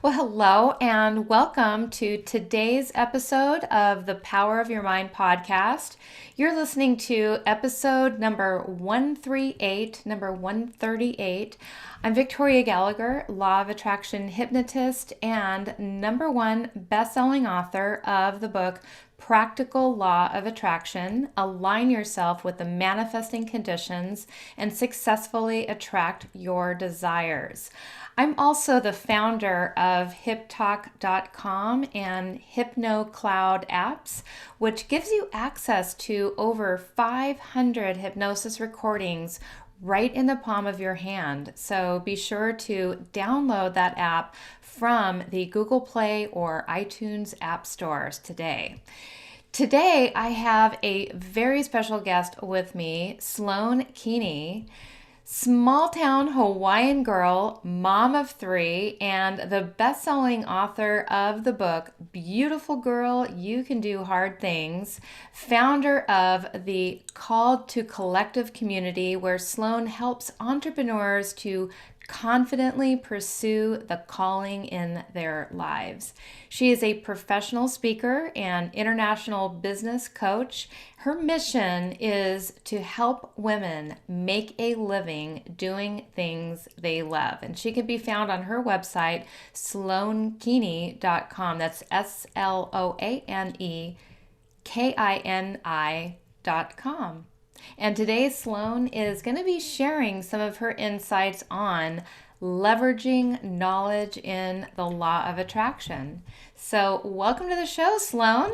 Well, hello and welcome to today's episode of the Power of Your Mind podcast. You're listening to episode number 138, number 138. I'm Victoria Gallagher, Law of Attraction hypnotist and number one best-selling author of the book Practical Law of Attraction. Align yourself with the manifesting conditions and successfully attract your desires. I'm also the founder of HipTalk.com and HypnoCloud apps, which gives you access to over 500 hypnosis recordings right in the palm of your hand. So be sure to download that app from the Google Play or iTunes app stores today. Today, I have a very special guest with me, Sloane Kini. Small town Hawaiian girl, mom of three, and the best-selling author of the book Beautiful Girl, You Can Do Hard Things, founder of the Called to Collective community, where Sloane helps entrepreneurs to confidently pursue the calling in their lives. She is a professional speaker and international business coach. Her mission is to help women make a living doing things they love. And she can be found on her website, sloanekini.com. That's SLOANEKINI.com. And today, Sloane is going to be sharing some of her insights on leveraging knowledge in the law of attraction. So, welcome to the show, Sloane.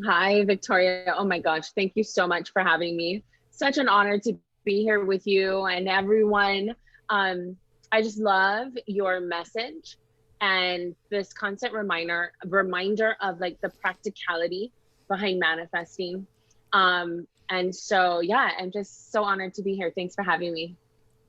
Hi, Victoria. Oh my gosh. Thank you so much for having me. Such an honor to be here with you and everyone. I just love your message and this constant reminder of like the practicality behind manifesting. And so, yeah, I'm just so honored to be here. Thanks for having me.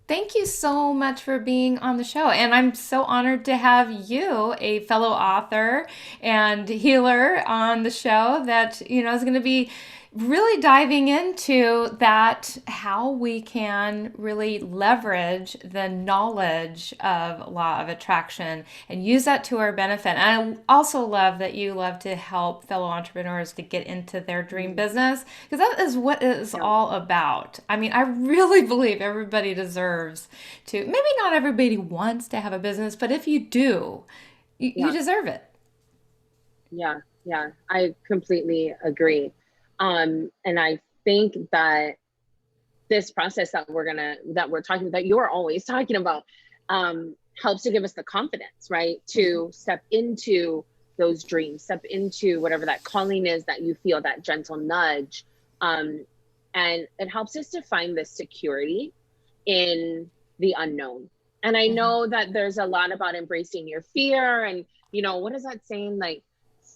Thank you so much for being on the show. And I'm so honored to have you, a fellow author and healer, on the show that, is going to be really diving into that, how we can really leverage the knowledge of law of attraction and use that to our benefit. And I also love that you love to help fellow entrepreneurs to get into their dream Mm, business, because that is what it is yeah, all about. I mean, I really believe everybody deserves to, maybe not everybody wants to have a business, but if you do, you yeah, deserve it. yeah. I completely agree. And I think that this process that we're talking that you're always talking about helps to give us the confidence, right, to step into those dreams, step into whatever that calling is that you feel, that gentle nudge. um, and it helps us to find the security in the unknown. And I Mhm. know that there's a lot about embracing your fear, and what is that saying, like,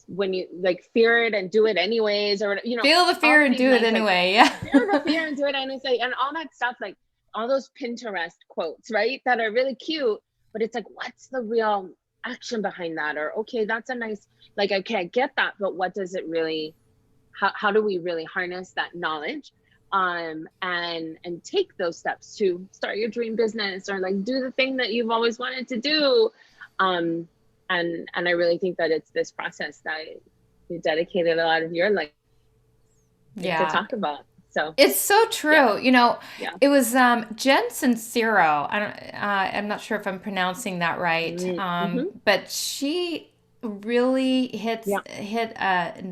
when you like fear it and do it anyways, or Feel the all fear of and these do it nice, like, anyway. Yeah. feel the fear and do it, and it's like, and all that stuff, like all those Pinterest quotes, right, that are really cute, but it's like, what's the real action behind that? Or, okay, that's a nice, like, okay, I get that, but what does it really, how do we really harness that knowledge, and take those steps to start your dream business, or like do the thing that you've always wanted to do. Um and and I really think that it's this process that you dedicated a lot of your life to Yeah. talk about. So It's so yeah, true. yeah. It was Jen Sincero. I'm not sure if I'm pronouncing that right, Mm-hmm. but she really Yeah. hit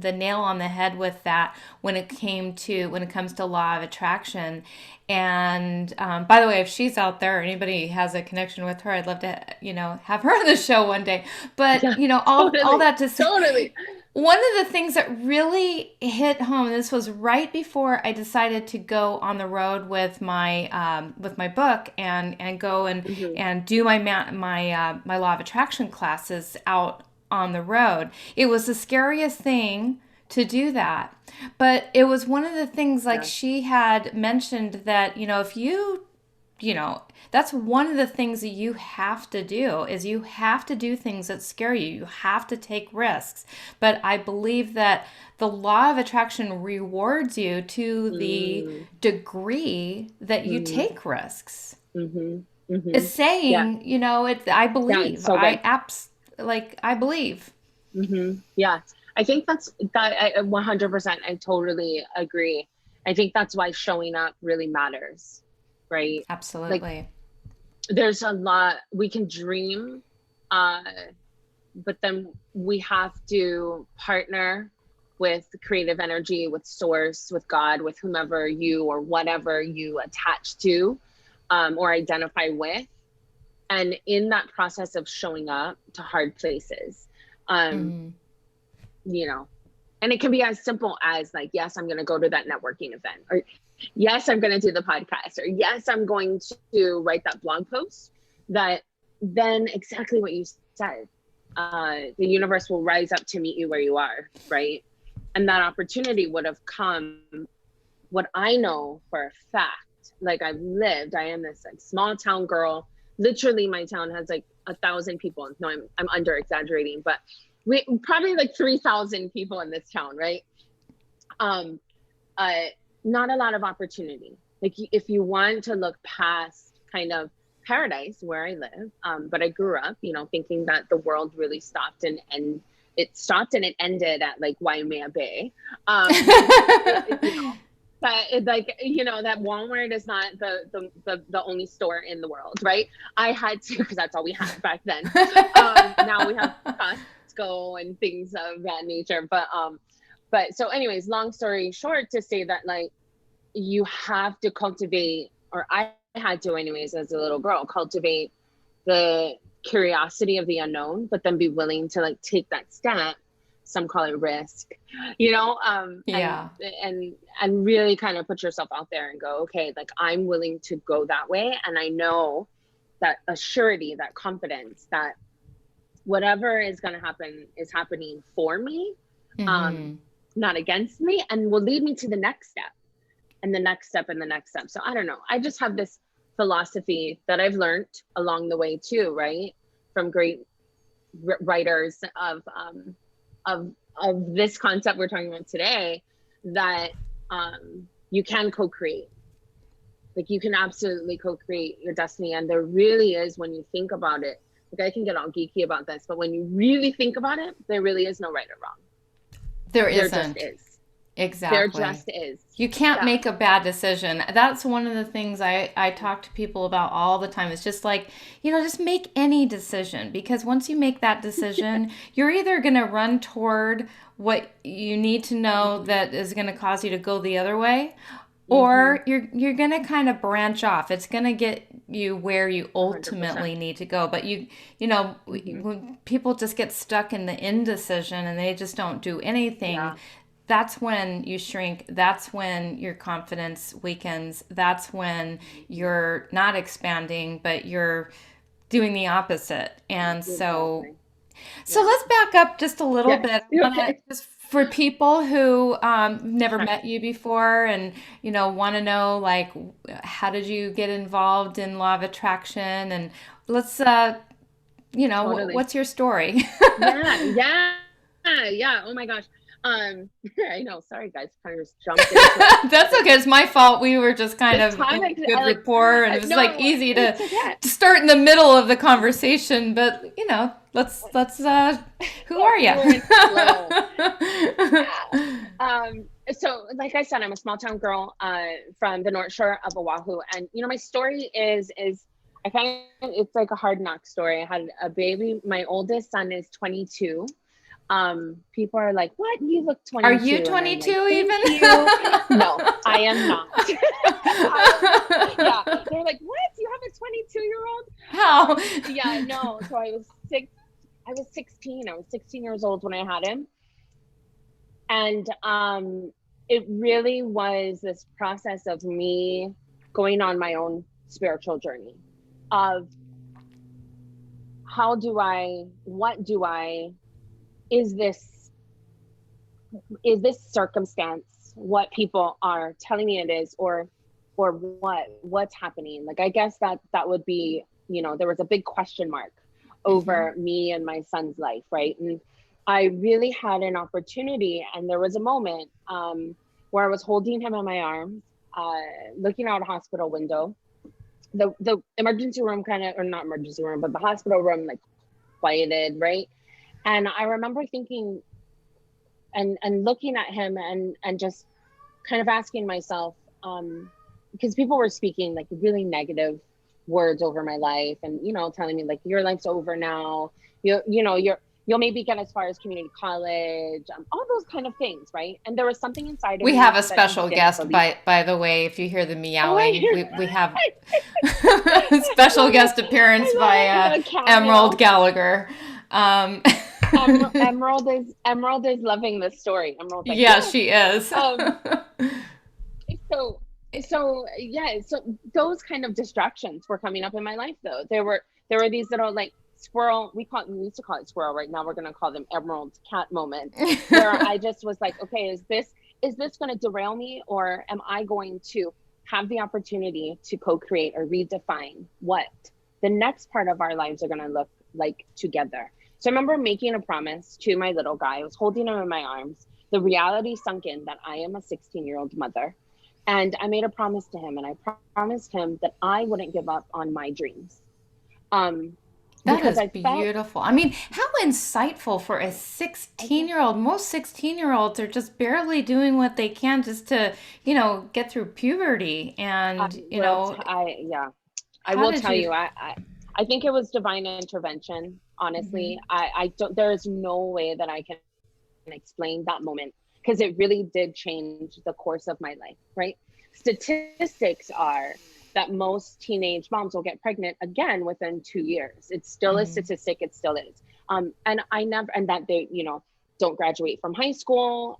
the nail on the head with that when it comes to law of attraction. And by the way, if she's out there, anybody has a connection with her, I'd love to have her on the show one day. But Yeah. all Totally. that to say. Totally. One of the things that really hit home, and this was right before I decided to go on the road with my book and go Mm-hmm. and do my law of attraction classes out on the road. It was the scariest thing to do that, but it was one of the things, like Yeah. she had mentioned, that if you know that's one of the things that you have to do, is you have to do things that scare you. You have to take risks. But I believe that the law of attraction rewards you to the Mm-hmm. degree that you Mm-hmm. take risks. Mm-hmm. Mm-hmm. It's Yeah. saying, I Yeah, it's believe, so good. like I believe. Yeah, I think that I 100%, I totally agree. I think that's why showing up really matters, right? Like Absolutely. there's a lot we can dream, uh, but then we have to partner with creative energy, with source, with God, with whomever you or whatever you attach to, or identify with. And in that process of showing up to hard places, um, Mm-hmm. you know, and it can be as simple as like, yes, I'm going to go to that networking event, or yes, I'm going to do the podcast, or yes, I'm going to write that blog post. That then exactly what you said, the universe will rise up to meet you where you are, right? And that opportunity would have come. What I know for a fact, like I am this like small town girl. Literally, my town has like 1,000 people. No, I'm under exaggerating, but we probably like 3,000 people in this town, right? Um, uh, Not a lot of opportunity. Like if you want to look past kind of paradise where I live, but I grew up, thinking that the world really stopped and it stopped and it ended at like Waimea Bay. But like, that Walmart is not the only store in the world, right? I had to, because that's all we had back then. Now we have Costco and things of that nature. But so anyways, long story short, to say that like you have to cultivate, or I had to anyways, as a little girl, cultivate the curiosity of the unknown, but then be willing to like take that step. Some call it risk, Yeah. and really kind of put yourself out there and go, okay, like I'm willing to go that way. And I know that assurity, that confidence that whatever is going to happen is happening for me, Mm-hmm. not against me, and will lead me to the next step and the next step and the next step. So I don't know. I just have this philosophy that I've learned along the way too, right? From great writers of this concept we're talking about today, that you can co-create. Like you can absolutely co-create your destiny. And there really is, when you think about it, like I can get all geeky about this, but when you really think about it, there really is no right or wrong. There There just isn't. is. There Exactly. just is. You can't Yeah. make a bad decision. That's one of the things I talk to people about all the time. It's just like, just make any decision, because once you make that decision, you're either going to run toward what you need to know that is going to cause you to go the other way, Mm-hmm. or you're going to kind of branch off. It's going to get you where you 100%. ultimately need to go. But Mm-hmm. when people just get stuck in the indecision and they just don't do anything, Yeah. that's when you shrink. That's when your confidence weakens. That's when you're not expanding, but you're doing the opposite. And so Exactly. so Yeah. let's back up just a little Yes. bit. I want to Okay. just, for people who never Sure. met you before and want to know, like, how did you get involved in law of attraction, and let's Totally. what's your story? Yeah. Yeah. Yeah. Oh my gosh. I know. Sorry, guys. Kind of just jumped into it. That's okay. It's my fault. We were just kind The of in topic, good I like. rapport, and it was like No, easy it's okay. to start in the middle of the conversation. But let's who are you? We're in flow. Yeah. So like I said, I'm a small town girl from the North Shore of Oahu. And my story is I kind of, it's like a hard knock story. I had a baby. My oldest son is 22. People are like, what? You look Are you 22. And I'm 22 like, thank even? you. No, I am not. Yeah. They're like, what? You have a 22-year-old? How? Yeah, no. So I was 16. I was 16 years old when I had him. And it really was this process of me going on my own spiritual journey of what do I, is this circumstance what people are telling me it is, or what's happening? Like, I guess that would be, there was a big question mark Hmm. over me and my son's life, right? And I really had an opportunity, and there was a moment where I was holding him in my arms, looking out a hospital window. The emergency room kind of, or not emergency room, but the hospital room like disquieted, right? And I remember thinking and looking at him and just kind of asking myself, because people were speaking like really negative words over my life, and telling me like your life's over now, you'll maybe get as far as community college, all those kind of things, right? And there was something inside of We me have a that special didn't guest, believe. by the way. If you hear the Oh, I meowing, hear. we have I special love it. guest appearance I love by it. A Emerald cameo. Gallagher. Um, Emerald is loving this story. Emerald's like, yeah, yes. she is. Um, so so those kind of distractions were coming up in my life, though. There were these little like squirrel, we used to call it squirrel, right now we're going to call them emerald cat moments, where I just was like, okay, is this going to derail me, or am I going to have the opportunity to co-create or redefine what the next part of our lives are going to look like together? So I remember making a promise to my little guy. I was holding him in my arms. The reality sunk in that I am a 16-year-old mother. And I made a promise to him, and I promised him that I wouldn't give up on my dreams. Um, That because is I felt, beautiful. I mean, how insightful for a I guess, 16-year-old. Most 16-year-olds are just barely doing what they can just to, get through puberty. And, yeah, I how will did tell you? you, I think it was divine intervention. Honestly, Mhm. I don't, there is no way that I can explain that moment, because it really did change the course of my life, right? Statistics are that most teenage moms will get pregnant again within 2 years. It's still a Mhm. statistic, it still is. And I never, and that they, don't graduate from high school,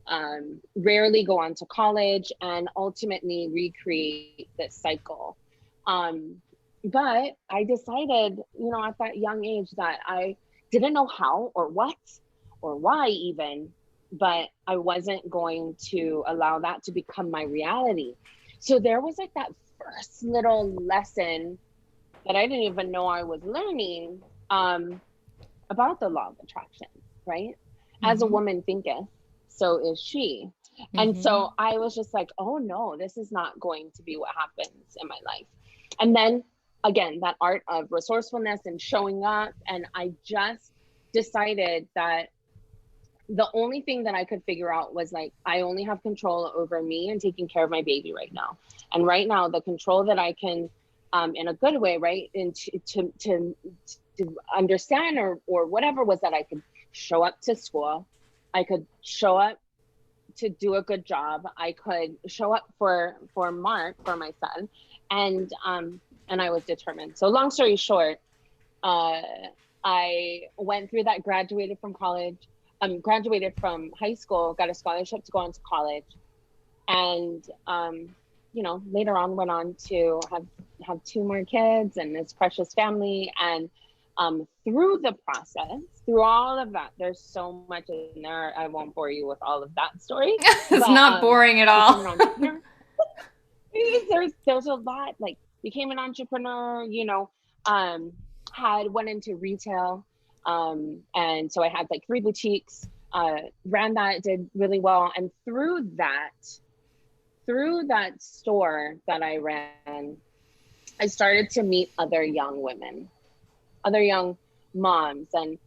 rarely go on to college, and ultimately recreate this cycle. Um, but I decided, at that young age, that I didn't know how or what or why even, but I wasn't going to allow that to become my reality. So there was like that first little lesson that I didn't even know I was learning, um, about the law of attraction, right? As a Mhm. woman thinketh, so is she. And Mhm. so I was just like, oh no, this is not going to be what happens in my life. And then again, that art of resourcefulness and showing up. And I just decided that the only thing that I could figure out was like, I only have control over me and taking care of my baby right now. And right now, the control that I can, in a good way, right, and to understand or whatever, was that I could show up to school, I could show up to do a good job, I could show up for Mark, for my son, and I was determined. So long story short, uh, I went through that, graduated from college, graduated from high school, got a scholarship to go on to college, and later on went on to have two more kids and this precious family. And through the process, through all of that, there's so much in there. I won't bore you with all of that story, It's but not boring at became all. an entrepreneur. There's a lot, like became an entrepreneur, um went into retail, and so I had like three boutiques, ran that, did really well. And through that store that I ran, I started to meet other young women, other young moms, and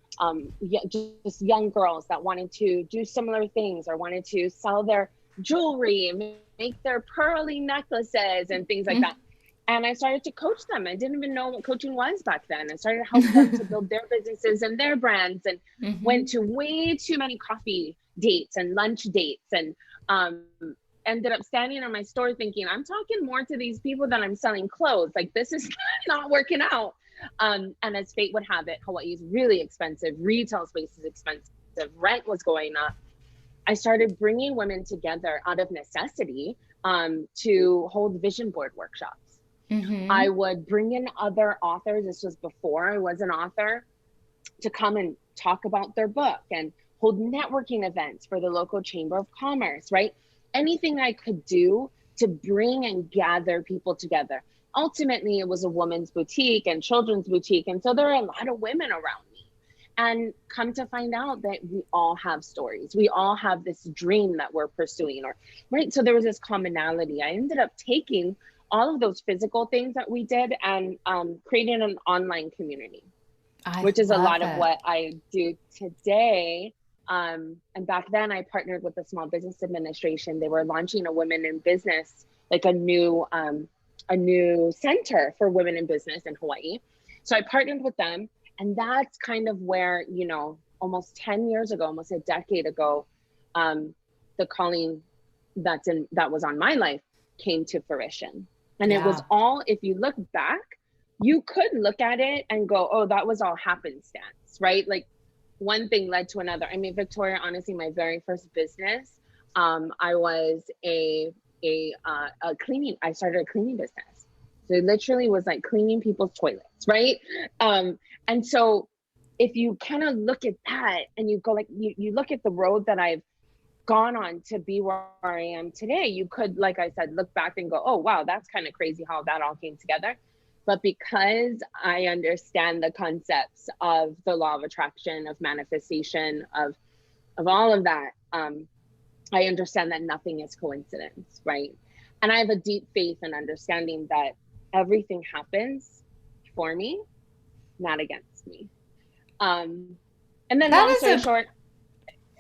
just young girls that wanted to do similar things or wanted to sell their jewelry, make their pearly necklaces and things like that. And I started to coach them. I didn't even know what coaching was back then. I started to help them to build their businesses and their brands, and went Mhm. to way too many coffee dates and lunch dates, and um, ended up standing in my store thinking, I'm talking more to these people than I'm selling clothes. Like, this is not working out. And as fate would have it, Hawaii is really expensive. Retail space is expensive. Rent was going up. I started bringing women together out of necessity, to hold vision board workshops. I Mhm. would bring in other authors. This was before I was an author, to come and talk about their book, and hold networking events for the local chamber of commerce, right? Anything I could do to bring and gather people together. Ultimately, it was a woman's boutique and children's boutique. And so there are a lot of women around me. And come to find out that we all have stories. We all have this dream that we're pursuing, or right. So there was this commonality. I ended up taking all of those physical things that we did and creating an online community. I which is a love lot of it. what I do today. And back then I partnered with the Small Business Administration. They were launching a women in business, like a new center for women in business in Hawaii. So I partnered with them. And that's kind of where, you know, almost 10 years ago, almost a decade ago, the calling that was on my life came to fruition. And it was Yeah. all, if you look back, you could look at it and go, oh, that was all happenstance, right? Like one thing led to another. I mean, Victoria, honestly, my very first business, I was a cleaning. I started a cleaning business. So it literally was like cleaning people's toilets, right? And so if you kind of look at that and you go like, you look at the road that I've gone on to be where I am today, you could, like I said, look back and go, oh, wow, that's kind of crazy how that all came together. But because I understand the concepts of the law of attraction, of manifestation, of all of that, I understand that nothing is coincidence, right? And I have a deep faith and understanding that everything happens for me, not against me. And then That long is story a short,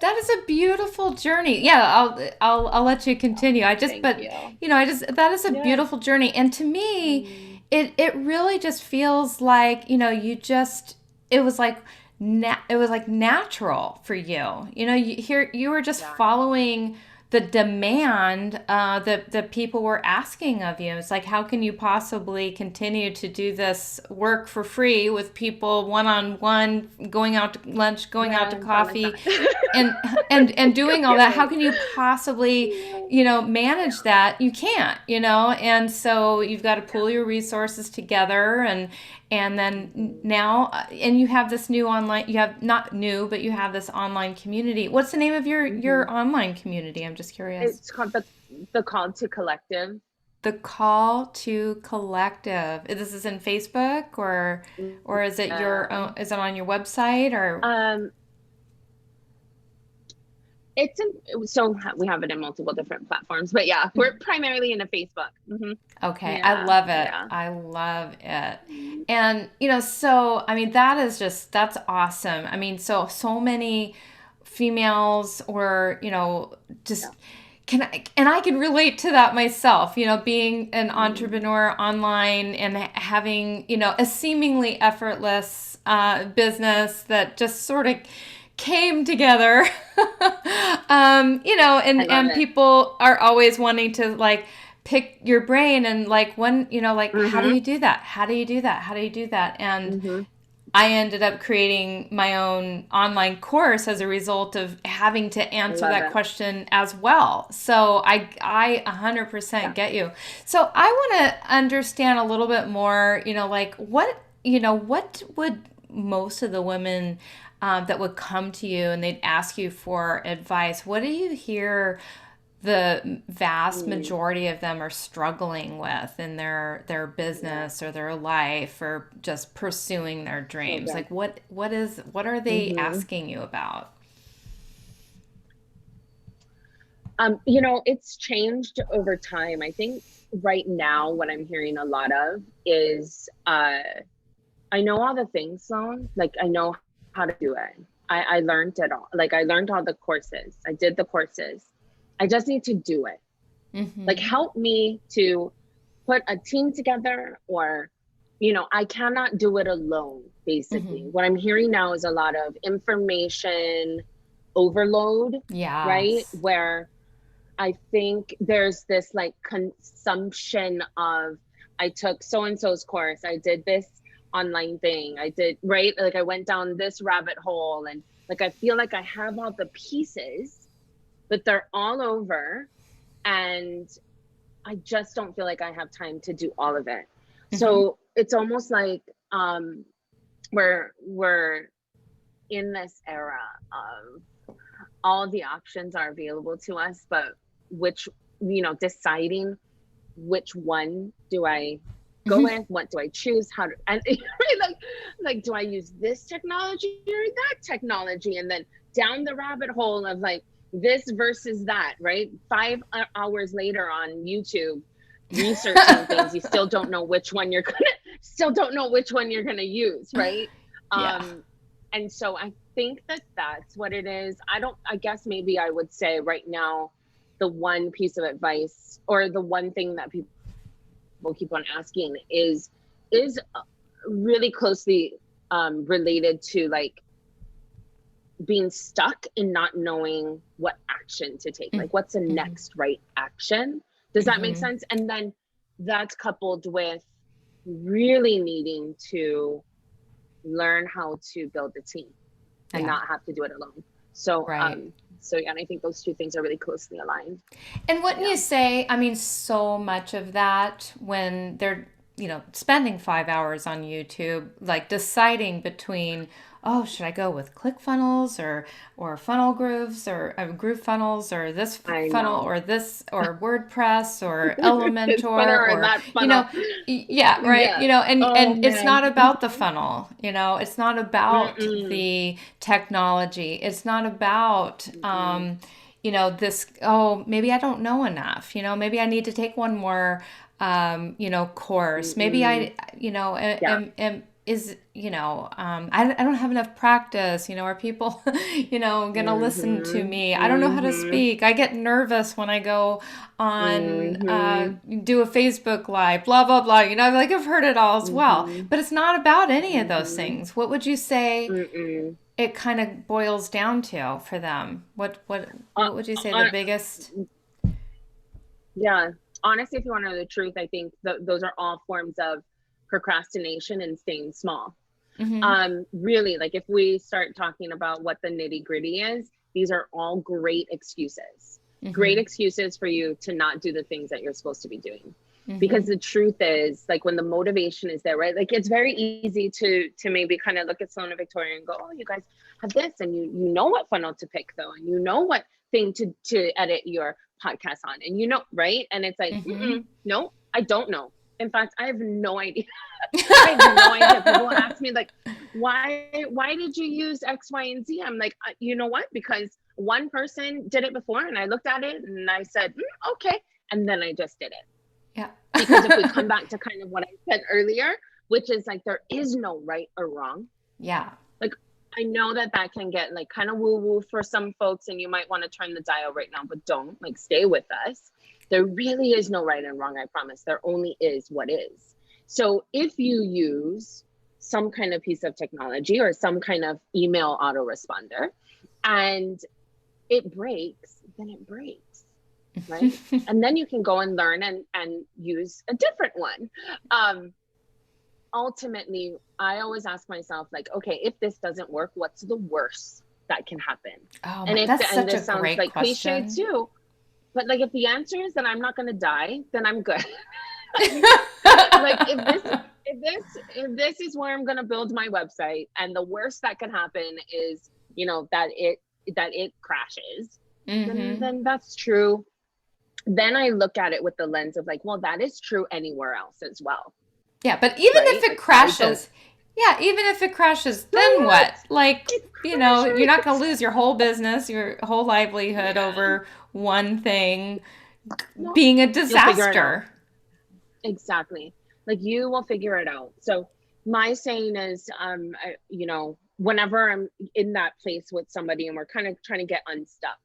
that is a beautiful journey. Yeah, I'll let you continue. thank you. I just that is a Yeah. beautiful journey. And to me, Mm, it really just feels like, you just it was like it was like natural for you. You were just yeah. following the demand that people were asking of you. It's like, how can you possibly continue to do this work for free with people one on one, going out to lunch, going out to Yeah, sound like coffee, that. and doing all that? How Right. can you possibly, Yeah. manage that? You can't, and so you've got to Yeah. pull your resources together, and then Mhm. now, and you have this new online, you have not new, but you have this online community. What's the name of your Mhm. online community? I'm just curious. It's called the Call to Collective. The Call to Collective. This is in Facebook, or is it your Yeah. own, is it on your website, or? Um, it's in, so we have it in multiple different platforms, but yeah, we're primarily in a Facebook. Okay, I Yeah, love it. yeah. I love it. And, so, I mean, that's awesome. I mean, so many females, or, Yeah. just and I can relate to that myself, being an Mm, entrepreneur online and having, a seemingly effortless business that just sort of came together. I love And it. people are always wanting to, like, pick your brain, and like, when, like, how do Mm-hmm. you do that? How do you do that? How do you do that? And Mm-hmm. I ended up creating my own online course as a result of having to I answer love that it. question as well. So I 100% Yeah. get you. So I want to understand a little bit more, like, what would most of the women that would come to you and they'd ask you for advice, what do you hear the vast Mm, majority of them are struggling with in their yeah. business or their life, or just pursuing their So dreams? good. Like, what are they Mm-hmm. asking you about? It's changed over time. I think right now what I'm hearing a lot of is I know all the things, Sloan. Like I know how to do it. I learned it all. Like I learned all the courses. I did the courses. I just need to do it. Like Mm-hmm. help me to put a team together, or I cannot do it alone, basically. Mm-hmm. What I'm hearing now is a lot of information overload, right? Yes. Where I think there's this like consumption of, I took so and so's course, I did this online thing, I did, right? Like I went down this rabbit hole, and like I feel like I have all the pieces, but they're all over, and I just don't feel like I have time to do all of it. Mm-hmm. So it's almost like we're in this era of all the options are available to us, but which, deciding which one do I go Mm-hmm. with, what do I choose, how to, and right, like do I use this technology or that technology, and then down the rabbit hole of like this versus that, right? 5 hours later on YouTube researching things, you still don't know which one you're gonna use, right? Yeah. And so I think that that's what it is. I guess maybe I would say right now, the one piece of advice or the one thing that people keep on asking is really closely related to like being stuck and not knowing what action to take. Like, what's the next right action? Does that make sense? And then that's coupled with really needing to learn how to build a team and not have to do it alone. So, Right. so yeah, and I think those two things are really closely aligned. And wouldn't Yeah. you say, I mean, so much of that when they're, spending 5 hours on YouTube, like deciding between, oh, should I go with ClickFunnels or Funnel Grooves or Groove Funnels or this I funnel know. or this or WordPress or This funnel Elementor or or, that funnel. yeah, right. Yeah. Oh And it's man. not about the funnel, it's not about Mm-mm. the technology. It's not about, Mm-mm. this, oh, maybe I don't know enough, maybe I need to take one more, course. Maybe Mm-mm. I, Yeah. I don't have enough practice, are people, gonna listen to Mm-hmm. me? I don't know how to Mm-hmm. speak. I get nervous when I go on, Mm-hmm. do a Facebook live, blah, blah, blah, like I've heard it all as well, Mm-hmm. but it's not about any of those Mm-hmm. things. What would you say Mm-mm. it kind of boils down to for them? Uh, What would you say the uh, biggest? yeah. Honestly, if you want to know the truth, I think those are all forms of procrastination and staying small. Mm-hmm. Really, like if we start talking about what the nitty gritty is, these are all great excuses. Great Mm-hmm. excuses for you to not do the things that you're supposed to be doing. Because Mm-hmm. the truth is, like when the motivation is there, right? Like it's very easy to maybe kind of look at Sloane and Victoria and go, oh, you guys have this, and you know what funnel to pick though, and you know what thing to edit your podcast on, and right? And it's like, Mm-hmm. no, I don't know. In fact, I have no idea. I have no idea. People ask me like, why did you use X, Y, and Z? I'm like, you know what? Because one person did it before, and I looked at it and I said, okay, and then I just did it. Yeah. Because if we come back to kind of what I said earlier, which is like there is no right or wrong. Yeah. Like I know that can get like kind of woo woo for some folks, and you might want to turn the dial right now, but don't, like, stay with us. There really is no right and wrong. I promise. There only is what is. So if you use some kind of piece of technology or some kind of email autoresponder and it breaks, then it breaks, right? And then you can go and learn and use a different one. Ultimately, I always ask myself, like, okay, if this doesn't work, what's the worst that can happen? Oh And my, that's and such a this sounds great like cliche question. too, but like if the answer is that I'm not going to die, then I'm good. Like if this is where I'm going to build my website, and the worst that can happen is, that it crashes, Mm-hmm. then that's true. Then I look at it with the lens of like, well, that is true anywhere else as well, Yeah, but even right? if it Like I don't. crashes, yeah, even if it crashes, So then what? what? Like, It you're not going crashes. to lose your whole business, your whole livelihood Yeah. over one thing No, being a you'll figure it out. disaster. Exactly. Like you will figure it out. So my saying is, whenever I'm in that place with somebody and we're kind of trying to get unstuck,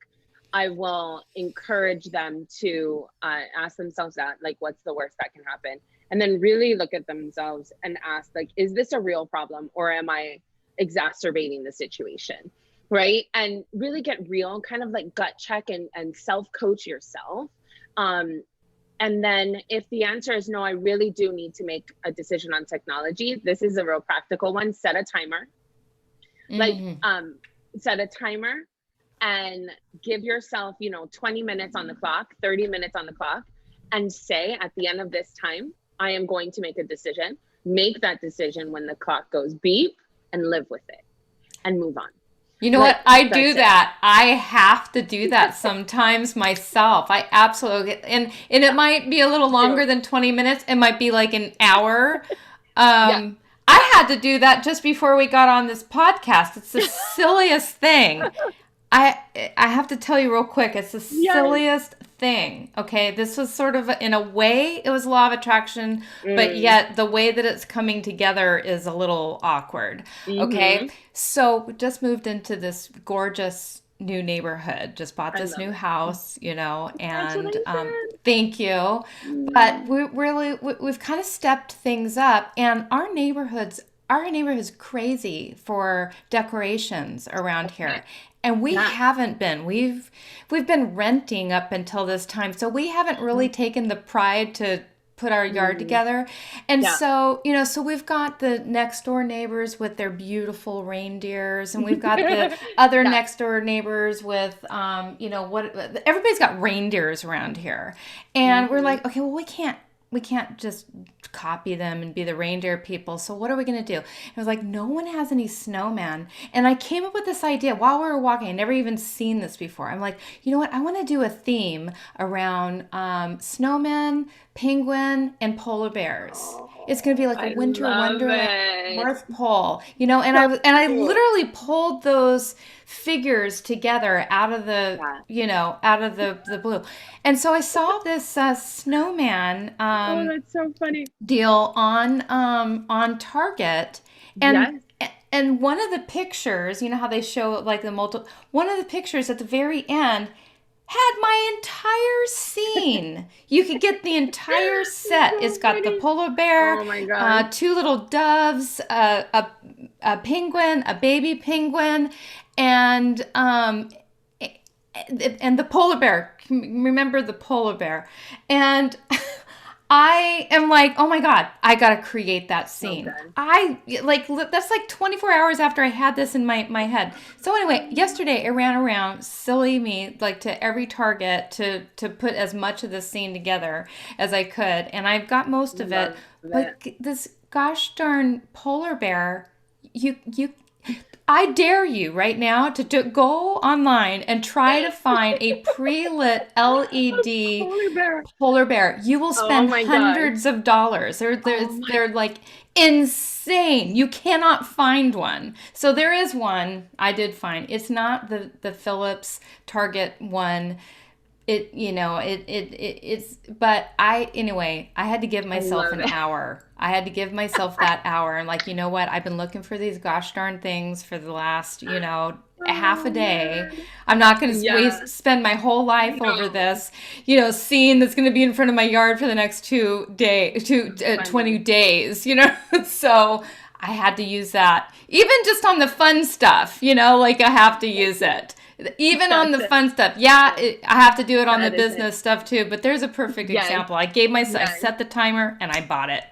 I will encourage them to ask themselves that, like, what's the worst that can happen? And then really look at themselves and ask, like, is this a real problem or am I exacerbating the situation? Right. And really get real, kind of like gut check and self-coach yourself. Um, and then if the answer is no, I really do need to make a decision on technology. This is a real practical one. Set a timer. Like Mm-hmm. set a timer and give yourself, 20 minutes on the clock, 30 minutes on the clock, and say at the end of this time, I am going to make a decision. Make that decision when the clock goes beep and live with it and move on. You know Like what? I do that's it. that. I have to do that sometimes myself. I absolutely, and it might be a little Do longer it. than 20 minutes. It might be like an hour. Yeah. I had to do that just before we got on this podcast. It's the silliest thing. I have to tell you real quick. It's the Yes. silliest thing. Okay. This was sort of, in a way, it was law of attraction, but Mm. yet the way that it's coming together is a little awkward. Okay. Mm-hmm. So we just moved into this gorgeous new neighborhood, just bought I this love new it. house, and Congratulations. thank you. But Mm. we've kind of stepped things up, and our neighborhood's crazy for decorations around Okay. here. And we Yeah. haven't been. We've been renting up until this time. So we haven't really taken the pride to put our yard Mm. together. And Yeah. so we've got the next door neighbors with their beautiful reindeers, and we've got the other Yeah. next door neighbors with what everybody's got reindeers around here. And we're Mm-hmm. like, okay, well, we can't just copy them and be the reindeer people. So what are we going to do? And I was like, no one has any snowman. And I came up with this idea while we were walking. I never even seen this before. I'm like, you know what? I want to do a theme around snowmen, penguin, and polar bears. It's going to be Oh, like a I winter love wonderland, it. North Pole, and So I cute. literally pulled those figures together out of the Yeah. out of the blue. And so I saw this snowman Oh, that's so funny. deal on Target, and Yes. and one of the pictures, you know how they show like the multiple, one of the pictures at the very end had my entire scene. You could get the entire It's set. It's so got the funny. polar bear, Oh my God. two little doves, a penguin, a baby penguin, and the polar bear. Remember the polar bear, and I am like, oh my God, I gotta create that So scene. good. I like that's like 24 hours after I had this in my head. So anyway, yesterday I ran around, silly me, like to every Target to put as much of this scene together as I could, and I've got most of it. Love it. But this gosh darn polar bear, you I dare you right now to go online and try to find a pre-lit A LED polar bear. polar bear. You will Oh spend my God. hundreds of dollars. Oh my. They're like insane. You cannot find one. So there is one I did find. It's not the Philips Target one. It's, but I had to give I myself love an it. hour. I had to give myself that hour. And like, you know what? I've been looking for these gosh darn things for the last, half a Oh day. man. I'm not going to Yeah. spend my whole life over No. this, scene that's going to be in front of my yard for the next 20 Funny. days, So I had to use that. Even just on the fun stuff, like I have to That's use it. it. Even on That's the it. fun stuff. Yeah, Yes. I have to do it on the That is it. business stuff too, but there's a perfect Yes. example. I Yes. set the timer and I bought it.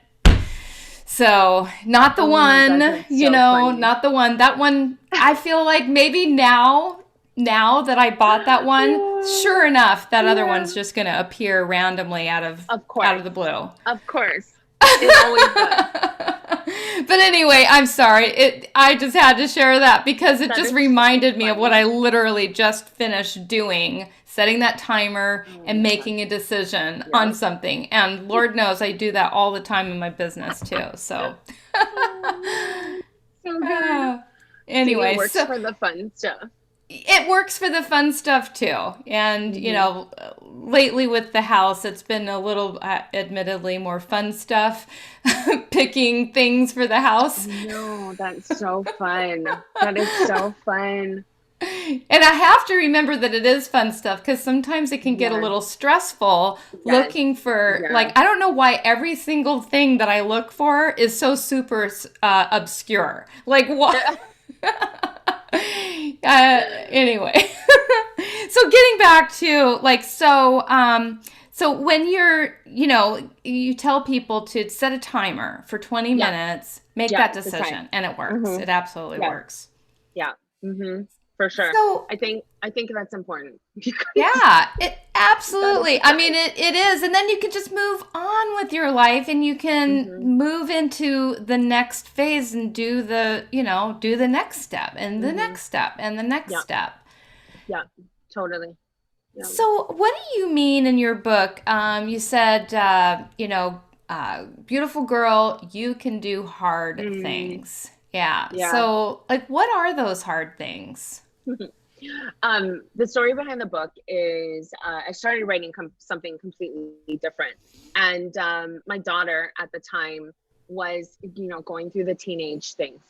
So, not the Oh my gosh, one, that's so funny. not the one. That one, I feel like maybe now that I bought that one, sure enough, that other Yeah. one's just going to appear randomly Of out of course. the blue. Of course. It always does. But anyway, I'm sorry. I just had to share that because it That just is so reminded me of what I funny. literally just finished doing, setting that timer Oh and my gosh. making a decision on Yep. something. And Lord knows I do that all the time in my business too. So Oh man. So good. See, it anyway, works so for the fun stuff. it works for the fun stuff too. And, Hmm. lately with the house, it's been a little, admittedly, more fun stuff, picking things for the I house. know. That's so fun. That is so fun. And I have to remember that it is fun stuff because sometimes it can get a Yes. little stressful Yes. looking for, like, Yes. I don't know why every single thing that I look for is so super obscure. Like, what? Anyway, so getting back to like so when you tell people to set a timer for 20 Yeah. minutes, make Yeah. that The time. decision, and it works. Hmm. It absolutely Yes. works. Yeah. Hmm. For sure. So I think that's important because yeah, it you gotta absolutely. I mean, decide. it is, and then you can just move on with your life, and you can Hmm. move into the next phase and do the next step, and the Hmm. next step, and the next Yeah. step. Yeah. Totally. Yeah. So, what do you mean in your book? You said, beautiful girl, you can do hard Mm. things. Yeah. Yeah. So, like, what are those hard things? The story behind the book is I started writing something completely different. And my daughter at the time was, going through the teenage things,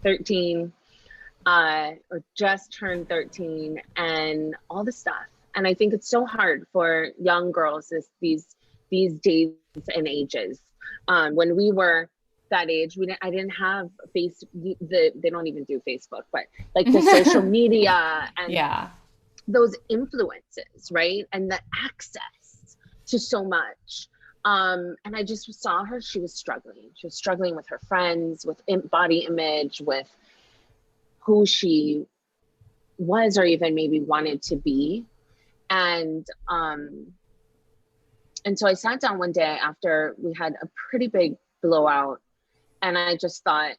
13, or just turned 13, and all the stuff. And I think it's so hard for young girls these days and ages. When we were that age, I didn't have they don't even do Facebook, but like the social media and Yeah. those influences, right? And the access to so much. And I just saw her, she was struggling. She was struggling with her friends, with body image, with who she was or even maybe wanted to be. And so I sat down one day after we had a pretty big blowout, and I just thought,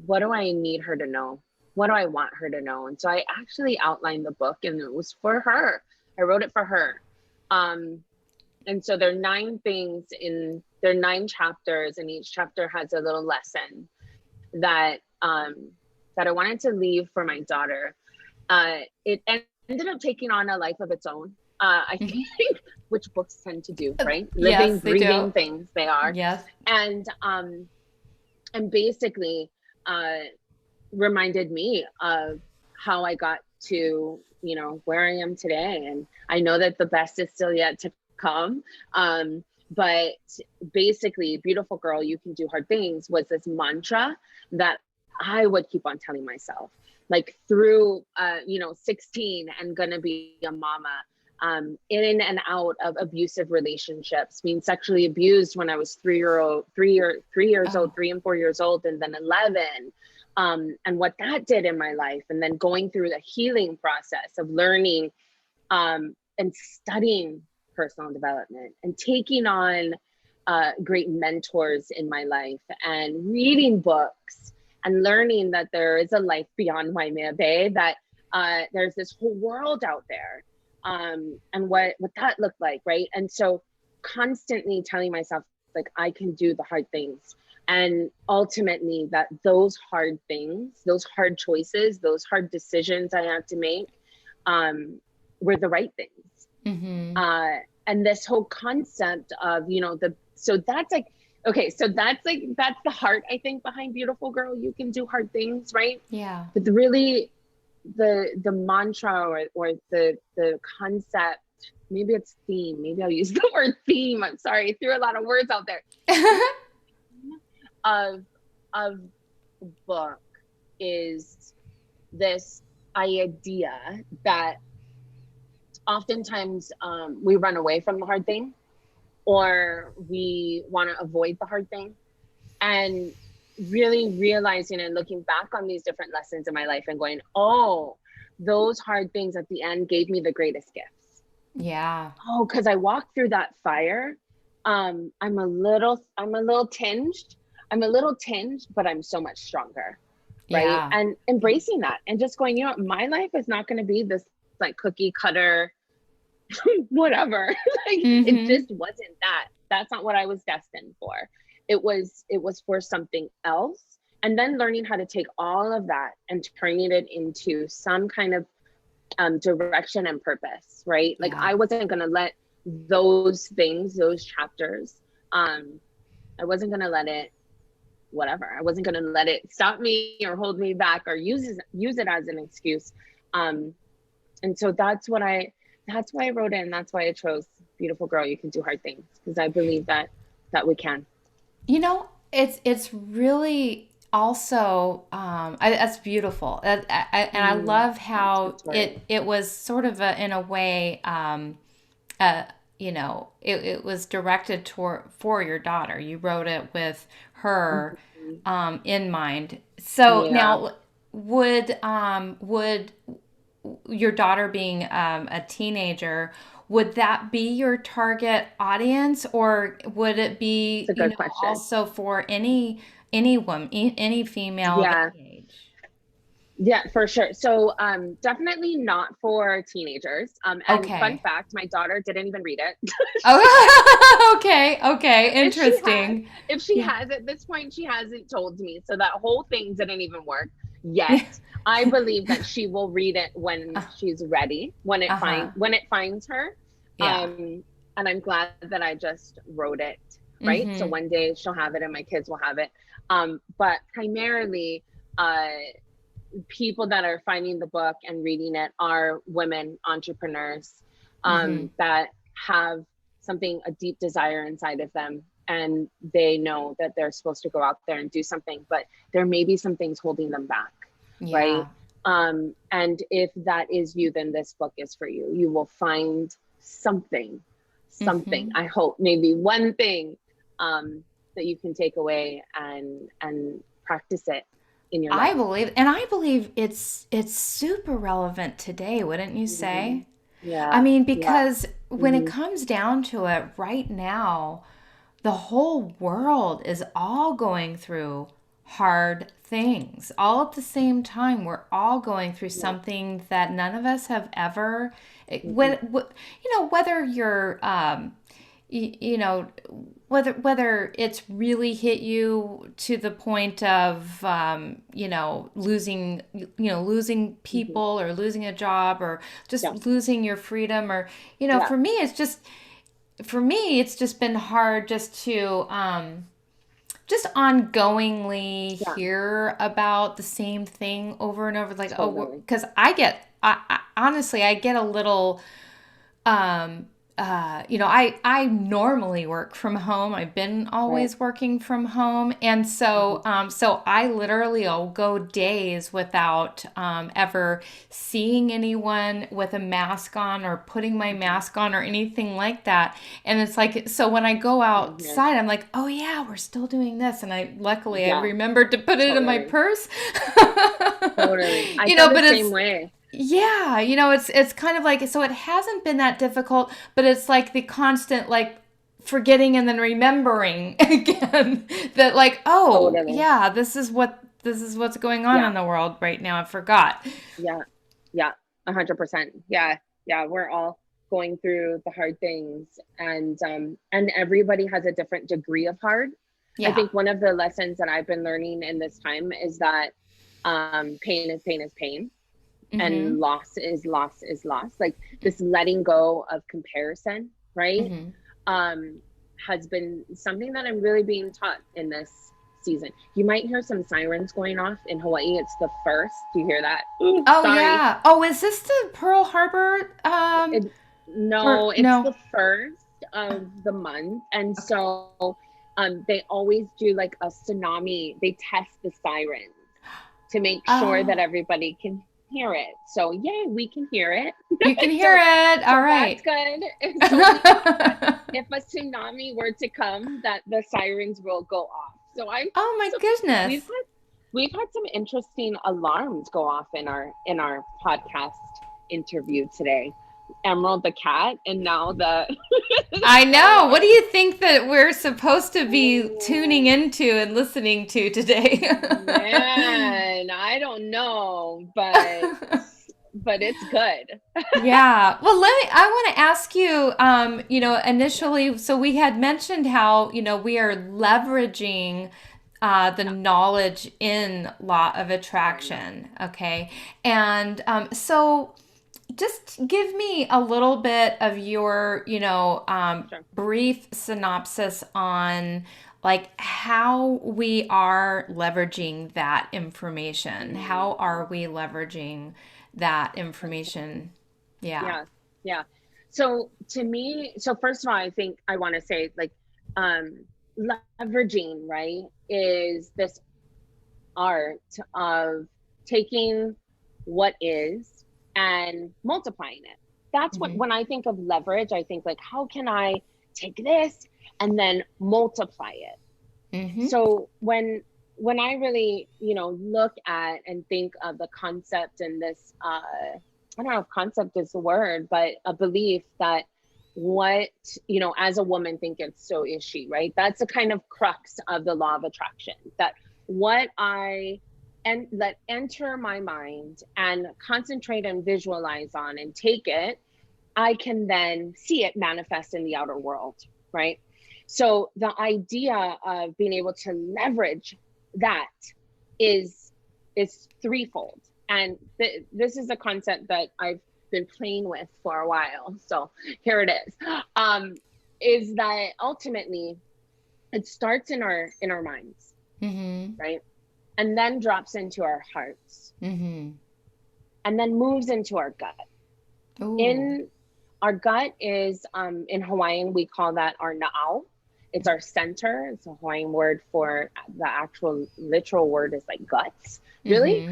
what do I need her to know? What do I want her to know? And so I actually outlined the book, and it was for her. I wrote it for her. And so there are 9 chapters, and each chapter has a little lesson that I wanted to leave for my daughter. It ended up taking on a life of its own. I think, which books tend to do, right? Living, yes, breathing things they are. Yes. And basically reminded me of how I got to, where I am today. And I know that the best is still yet to come. But basically, beautiful girl, you can do hard things was this mantra that I would keep on telling myself, like through, 16 and gonna be a mama, in and out of abusive relationships, being sexually abused when I was 3 and 4 years old, and then 11. And what that did in my life, and then going through the healing process of learning and studying personal development and taking on great mentors in my life and reading books and learning that there is a life beyond Waimea Bay, that there's this whole world out there, and what that looked like, right? And so constantly telling myself, like, I can do the hard things. And ultimately that those hard things, those hard choices, those hard decisions I had to make were the right things. Mm-hmm. And this whole concept of, so that's the heart, I think, behind Beautiful Girl, You Can Do Hard Things, right? Yeah. But really the mantra or the concept, maybe it's theme, maybe I'll use the word theme. I'm sorry, I threw a lot of words out there. of the book is this idea that oftentimes we run away from the hard thing, or we want to avoid the hard thing. And really realizing and looking back on these different lessons in my life and going, oh, those hard things at the end gave me the greatest gifts. Yeah. Oh, because I walked through that fire. I'm a little tinged, but I'm so much stronger. Right. Yeah. And embracing that and just going, my life is not going to be this like cookie cutter, whatever. Like, It just wasn't that. That's not what I was destined for. It was for something else. And then learning how to take all of that and turning it into some kind of direction and purpose, right? Like, I wasn't going to let those things, those chapters, I wasn't going to let it, whatever. I wasn't going to let it stop me or hold me back or use it as an excuse. And so that's why I wrote it. And that's why I chose Beautiful Girl, You Can Do Hard Things, because I believe that we can. It's really also that's beautiful, and I love how it was sort of in a way, it was directed for your daughter. You wrote it with her in mind. So now, would your daughter being a teenager, would that be your target audience, or would it be also for any woman, any female of any age? Yeah, for sure. So definitely not for teenagers. And fun fact, my daughter didn't even read it. Oh, okay. Interesting. If she has at this point, she hasn't told me. So that whole thing didn't even work. yet. I believe that she will read it when she's ready, Uh-huh. when it finds her. Yeah. And I'm glad that I just wrote it, right? So Mm-hmm. one day she'll have it and my kids will have it. But primarily, people that are finding the book and reading it are women entrepreneurs, Mm-hmm. that have something, a deep desire inside of them, and they know that they're supposed to go out there and do something, but there may be some things holding them back, right? Yeah. And if that is you, then this book is for you. You will find something, Mm-hmm. I hope, maybe one thing, that you can take away and practice it in your life. I believe it's super relevant today, wouldn't you Mhm. say? I Yeah, mean, yeah. because when it Mhm. comes down to it, right now, the whole world is all going through hard things. All at the same time, we're all going through Yeah. something that none of us have ever, Mhm. whether you're, you know, whether it's really hit you to the point of losing Mhm. people or losing a job or Yeah. just losing your freedom or Yeah. for me it's just been hard just ongoingly Yeah. hear about the same thing over and over, like, oh, Totally. because I honestly I get a little um I normally work from home. I've been Right. always working from home, and so Mhm. so I literally will go days without ever seeing anyone with a mask on or putting my Mhm. mask on or anything like that. And it's like, so when I go Same here. outside, I'm like, oh yeah, we're still doing this, and I luckily I Yeah. remembered to put it in my Totally. purse. Totally. I feel the But same it's way. yeah, it's kind of like, so it hasn't been that difficult, but it's like the constant, like, forgetting and then remembering again that, like, oh, Totally. yeah, this is what's going on Yeah. in the world right now. I forgot. Yeah. Yeah. 100%. Yeah. Yeah. We're all going through the hard things, and everybody has a different degree of hard. I Yeah. think one of the lessons that I've been learning in this time is that, pain is pain is pain, and Mhm. loss is loss. Like, this letting go of comparison, right? Mhm. um has been something that I'm really being taught in this season. You might hear some sirens going off in Hawaii. It's the first. Do you hear that? Ooh, Oh sorry. yeah. Oh, is this the Pearl Harbor it, no, or it's no? the first of the month, and Okay. so they always do like a tsunami. They test the sirens to make sure that Oh, everybody can hear it. So yay, we can hear it. you can hear so it. All so that's right. good. And so we know that if a tsunami were to come, that the sirens will go off. So I'm Oh my so we've goodness. had we've had some interesting alarms go off in our podcast interview today. Emerald the cat, and now the I the know. What do alarm. you think that we're supposed to be tuning into and listening to today? Man, I don't know, but it's good. Yeah. Well, I want to ask you, Yeah, initially, so we had mentioned how, we are leveraging the yeah, knowledge in law of I know. attraction. Okay. And so just give me a little bit of your, Sure. brief synopsis on, like, how we are leveraging that information. How are Mhm. we leveraging that information? Yeah. Yeah, yeah. So to me, so first of all, I think I want to say, like, um, leveraging, right, is this art of taking what is and multiplying it. That's what, Mm-hmm. when I think of leverage, I think, like, how can I take this and then multiply it? Mm-hmm. So when I really, look at and think of the concept and this, I don't know if concept is the word, but a belief that, what, as a woman thinketh, so is she, right? That's the kind of crux of the law of attraction, that what I and let enter my mind and concentrate and visualize on and take it, I can then see it manifest in the outer world, right? So the idea of being able to leverage that is is threefold. And this is a concept that I've been playing with for a while. So here it is. Is that ultimately it starts in our minds, right? And then drops into our hearts, and then moves into our gut. Ooh. In our gut is in Hawaiian we call that our na'au. It's our center. It's a Hawaiian word for the actual literal word is like guts, really.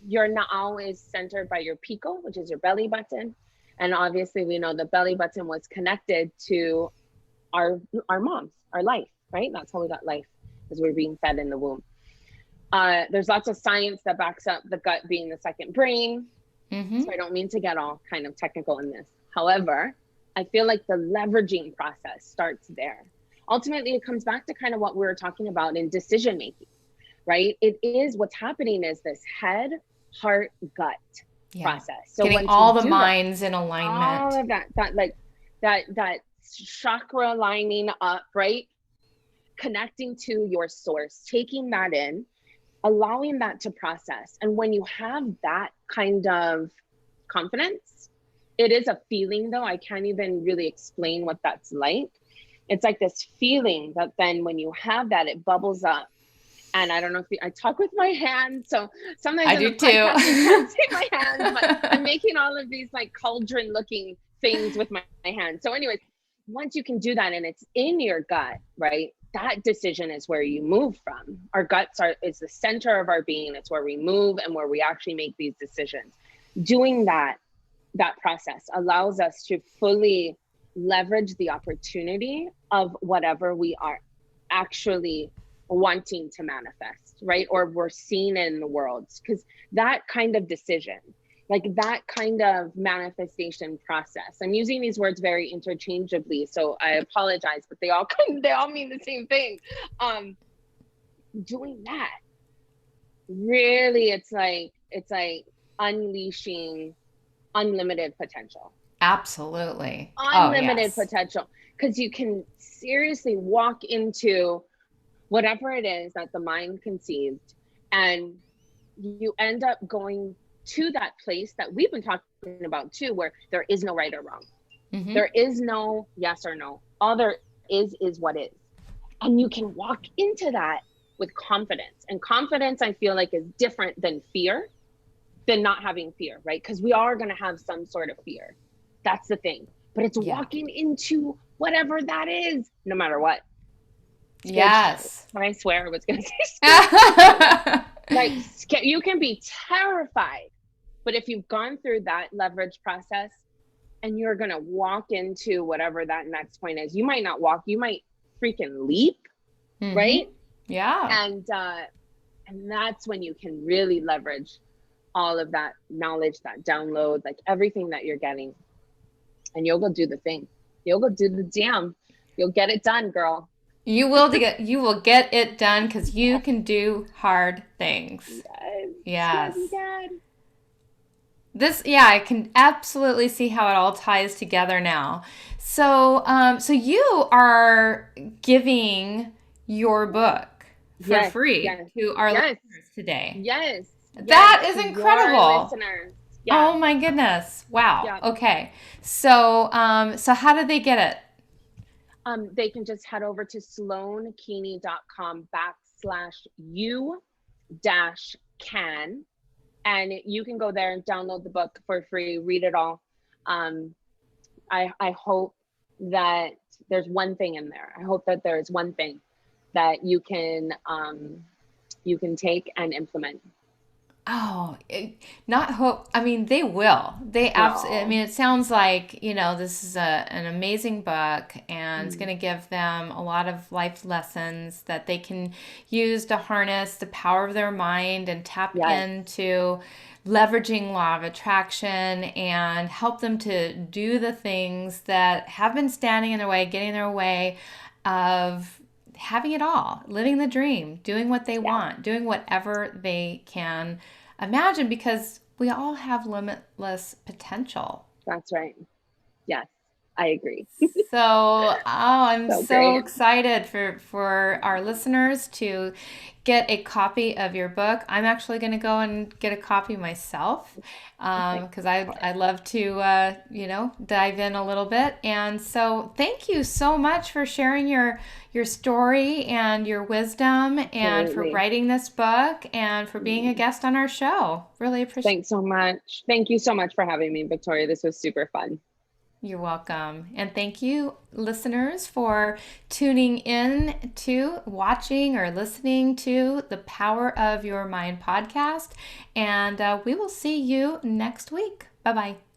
Your na'au is centered by your piko, which is your belly button. And obviously we know the belly button was connected to our moms, our life, right? That's how we got life, as we're being fed in the womb. There's lots of science that backs up the gut being the second brain. So I don't mean to get all kind of technical in this. However, I feel like the leveraging process starts there. Ultimately, it comes back to kind of what we were talking about in decision making, right? It is what's happening is this head, heart, gut process. So getting all the minds in alignment. All of that chakra lining up, right? Connecting to your source, taking that in, allowing that to process. And when you have that kind of confidence, it is a feeling though. I can't even really explain what that's like. It's like this feeling that then when you have that, it bubbles up. And I don't know if I talk with my hands. So sometimes I do too. You can't see my hands, but I'm making all of these like cauldron looking things with my hands. So anyways, once you can do that and it's in your gut, right? That decision is where you move from. Our guts is the center of our being. It's where we move and where we actually make these decisions. Doing that process allows us to fully leverage the opportunity of whatever we are actually wanting to manifest, right? Or we're seeing it in the world. Because that kind of decision, like that kind of manifestation process, I'm using these words very interchangeably, so I apologize, but they all mean the same thing. Doing that, really, it's like unleashing unlimited potential. Absolutely. Unlimited potential, because you can seriously walk into whatever it is that the mind conceived, and you end up going to that place that we've been talking about too, where there is no right or wrong. There is no yes or no. All there is what is. And you can walk into that with confidence. And confidence, I feel like, is different than fear, than not having fear, right? Because we are going to have some sort of fear. That's the thing. But it's walking into whatever that is, no matter what. Yes. I swear I was going to say like, you can be terrified, but if you've gone through that leverage process and you're going to walk into whatever that next point is, you might not walk, you might freaking leap, right? Yeah. And that's when you can really leverage all of that knowledge, that download, like everything that you're getting, and you'll go do the thing. You'll go do the damn. You'll get it done, girl. You will get it done, because you can do hard things. Yes. I can absolutely see how it all ties together now. So, so you are giving your book for free to our listeners today. Yes. That is incredible. Oh my goodness. Wow. Okay. So, so how do they get it? They can just head over to sloanekini.com/u-can, and you can go there and download the book for free, read it all. I hope that there's one thing in there. I hope that there is one thing that you can take and implement. Oh, not hope. I mean, they will. They absolutely. I mean, it sounds like, this is an amazing book, and it's going to give them a lot of life lessons that they can use to harness the power of their mind and tap into leveraging law of attraction, and help them to do the things that have been standing in their way, getting in their way of having it all, living the dream, doing what they want, doing whatever they can imagine, because we all have limitless potential. That's right. Yes, I agree. I'm so excited for our listeners to get a copy of your book. I'm actually going to go and get a copy myself Okay. because I love to, dive in a little bit. And so thank you so much for sharing your story and your wisdom and for Absolutely. writing this book and for being a guest on our show. Really appreciate it. Thanks so much. Thank you so much for having me, Victoria. This was super fun. You're welcome. And thank you, listeners, for tuning in to, watching, or listening to the Power of Your Mind podcast. And we will see you next week. Bye bye.